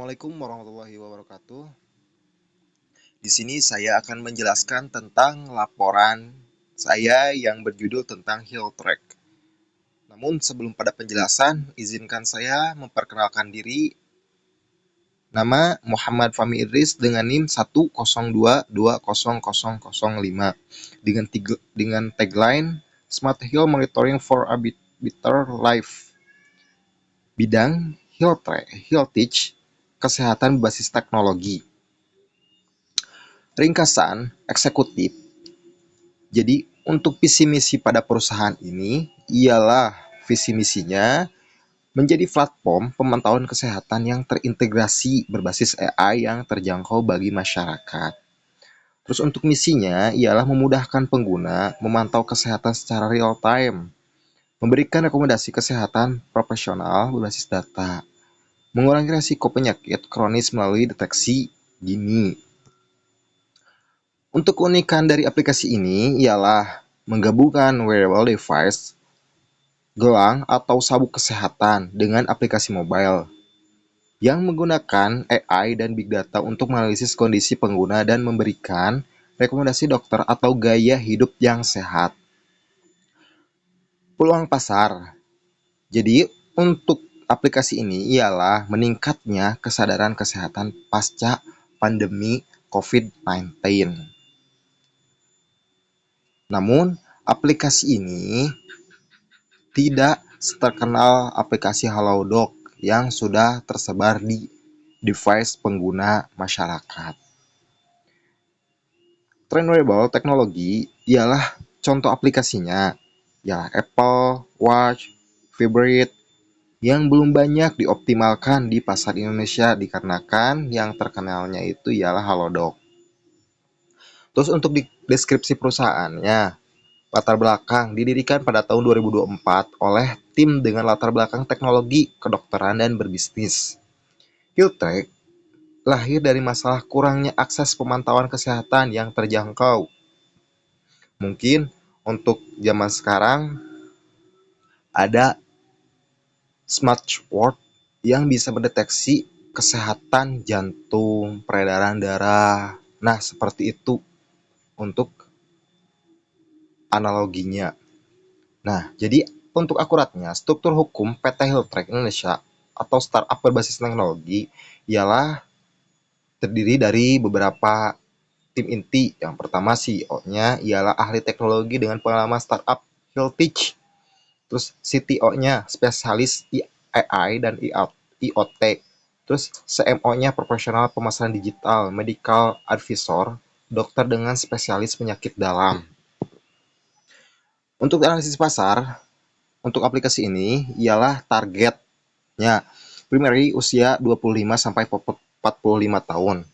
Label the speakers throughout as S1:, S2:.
S1: Assalamualaikum warahmatullahi wabarakatuh. Di sini saya akan menjelaskan tentang laporan saya yang berjudul tentang Hill Track. Namun sebelum pada penjelasan, izinkan saya memperkenalkan diri. Nama Muhammad Fahmi Idris dengan NIM 102200005 dengan tagline Smart Hill Monitoring for a Better Life. Bidang Hill Teach, kesehatan berbasis teknologi. Ringkasan eksekutif. Jadi untuk visi misi pada perusahaan ini ialah visi misinya menjadi platform pemantauan kesehatan yang terintegrasi berbasis AI yang terjangkau bagi masyarakat. Terus untuk misinya ialah memudahkan pengguna memantau kesehatan secara real time, memberikan rekomendasi kesehatan profesional berbasis data, mengurangi risiko penyakit kronis melalui deteksi dini. Untuk keunikan dari aplikasi ini ialah menggabungkan wearable device, gelang atau sabuk kesehatan dengan aplikasi mobile yang menggunakan AI dan Big Data untuk menganalisis kondisi pengguna dan memberikan rekomendasi dokter atau gaya hidup yang sehat. Peluang pasar. Jadi, untuk aplikasi ini ialah meningkatnya kesadaran kesehatan pasca pandemi COVID-19. Namun, aplikasi ini tidak terkenal aplikasi Halodoc yang sudah tersebar di device pengguna masyarakat. Trend wearable teknologi ialah contoh aplikasinya, ya Apple Watch, Vibrate, yang belum banyak dioptimalkan di pasar Indonesia dikarenakan yang terkenalnya itu ialah Halodoc. Terus untuk deskripsi perusahaannya, latar belakang didirikan pada tahun 2024 oleh tim dengan latar belakang teknologi, kedokteran, dan berbisnis. Hilltrack lahir dari masalah kurangnya akses pemantauan kesehatan yang terjangkau. Mungkin untuk zaman sekarang ada smartwatch yang bisa mendeteksi kesehatan jantung, peredaran darah. Nah, seperti itu untuk analoginya. Nah, jadi untuk akuratnya, struktur hukum PT Hilltrack Indonesia atau startup berbasis teknologi ialah terdiri dari beberapa tim inti. Yang pertama CEO-nya ialah ahli teknologi dengan pengalaman startup Hillteach. Terus CTO-nya spesialis AI dan IoT. Terus CMO-nya profesional pemasaran digital, medical advisor, dokter dengan spesialis penyakit dalam. Untuk analisis pasar, untuk aplikasi ini ialah targetnya primary usia 25 sampai 45 tahun.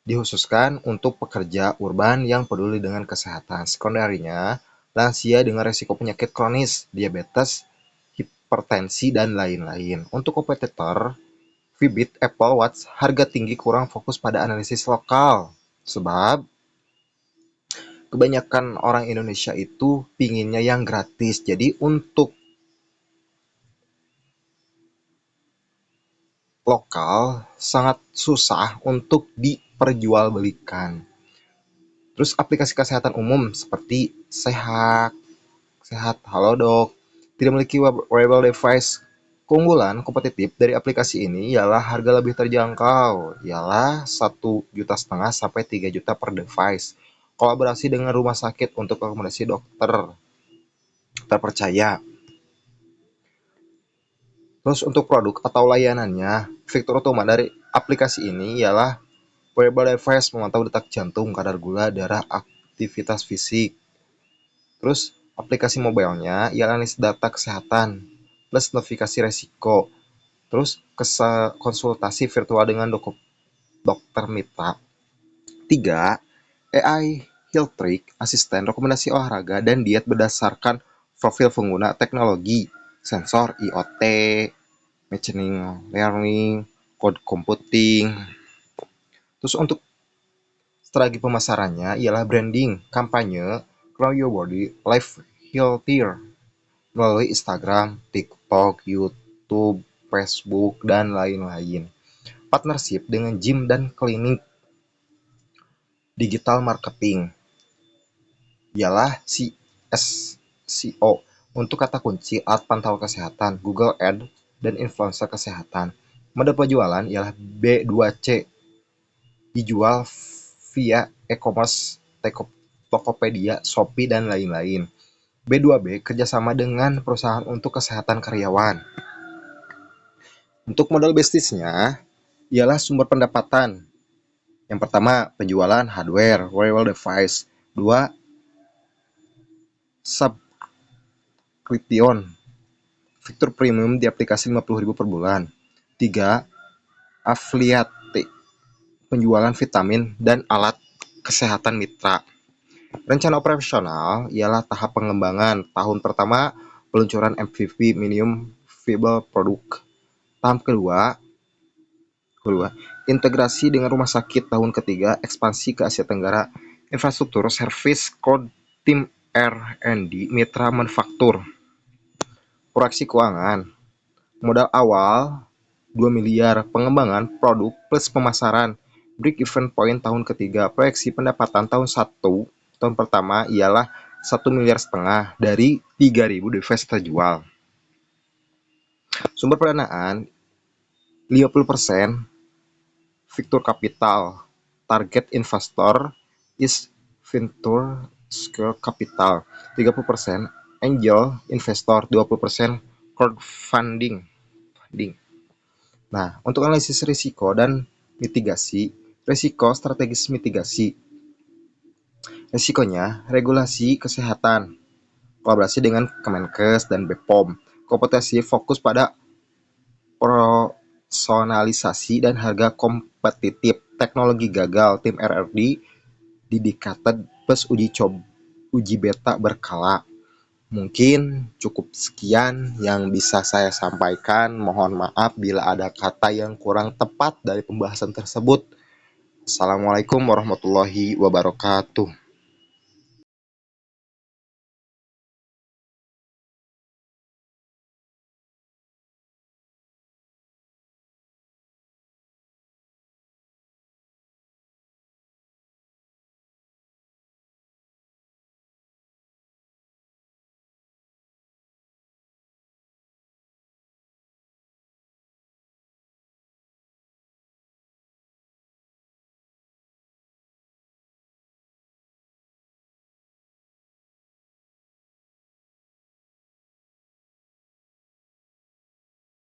S1: Dikhususkan untuk pekerja urban yang peduli dengan kesehatan. Sekunderinya, lansia dengan risiko penyakit kronis, diabetes, hipertensi, dan lain-lain. Untuk kompetitor, Fitbit, Apple Watch, harga tinggi kurang fokus pada analisis lokal. Sebab kebanyakan orang Indonesia itu pinginnya yang gratis. Jadi untuk lokal sangat susah untuk diperjualbelikan. Terus aplikasi kesehatan umum seperti Sehat, Halodoc, tidak memiliki wearable device. Keunggulan kompetitif dari aplikasi ini ialah harga lebih terjangkau, ialah 1,5 juta sampai 3 juta per device. Kolaborasi dengan rumah sakit untuk rekomendasi dokter terpercaya. Terus untuk produk atau layanannya, fitur utama dari aplikasi ini ialah wearable device memantau detak jantung, kadar gula darah, aktivitas fisik. Terus aplikasi mobilenya ialah analis data kesehatan plus notifikasi resiko. Terus konsultasi virtual dengan dokter mitra. 3. AI Health Trick, asisten rekomendasi olahraga dan diet berdasarkan profil pengguna teknologi, sensor IoT, machine learning, code computing. Terus untuk strategi pemasarannya ialah branding, kampanye, grow your body, life healthier melalui Instagram, TikTok, YouTube, Facebook, dan lain-lain. partnership dengan gym dan klinik. Digital marketing ialah SEO untuk kata kunci, alat pantau kesehatan, Google Ads, dan influencer kesehatan. Mode penjualan ialah B2C, dijual via e-commerce, Tokopedia, Shopee, dan lain-lain. B2B, kerjasama dengan perusahaan untuk kesehatan karyawan. Untuk modal bisnisnya ialah sumber pendapatan. Yang pertama, penjualan hardware, wearable device. Dua, subscription, fitur premium di aplikasi 50.000 per bulan. Tiga, affiliate, penjualan vitamin dan alat kesehatan mitra. Rencana operasional ialah tahap pengembangan. Tahun pertama, peluncuran MVP, minimum viable product. Tahap kedua, integrasi dengan rumah sakit. Tahun ketiga, ekspansi ke Asia Tenggara. Infrastruktur, service, cloud, tim R&D, mitra manufaktur. Proyeksi keuangan. Modal awal 2 miliar, pengembangan produk plus pemasaran. Break even point tahun ketiga. Proyeksi pendapatan tahun pertama ialah 1,5 miliar dari 3.000 device terjual. Sumber pendanaan 50% venture capital. Target investor is venture capital. 30% angel investor, 20% crowdfunding. Nah, untuk analisis risiko dan mitigasi, risiko strategis mitigasi. Risikonya, regulasi kesehatan, kolaborasi dengan Kemenkes dan BPOM. Kompetisi fokus pada personalisasi dan harga kompetitif. Teknologi gagal, tim RRD dedicated plus uji beta berkala. Mungkin cukup sekian yang bisa saya sampaikan. Mohon maaf bila ada kata yang kurang tepat dari pembahasan tersebut. Assalamualaikum warahmatullahi wabarakatuh.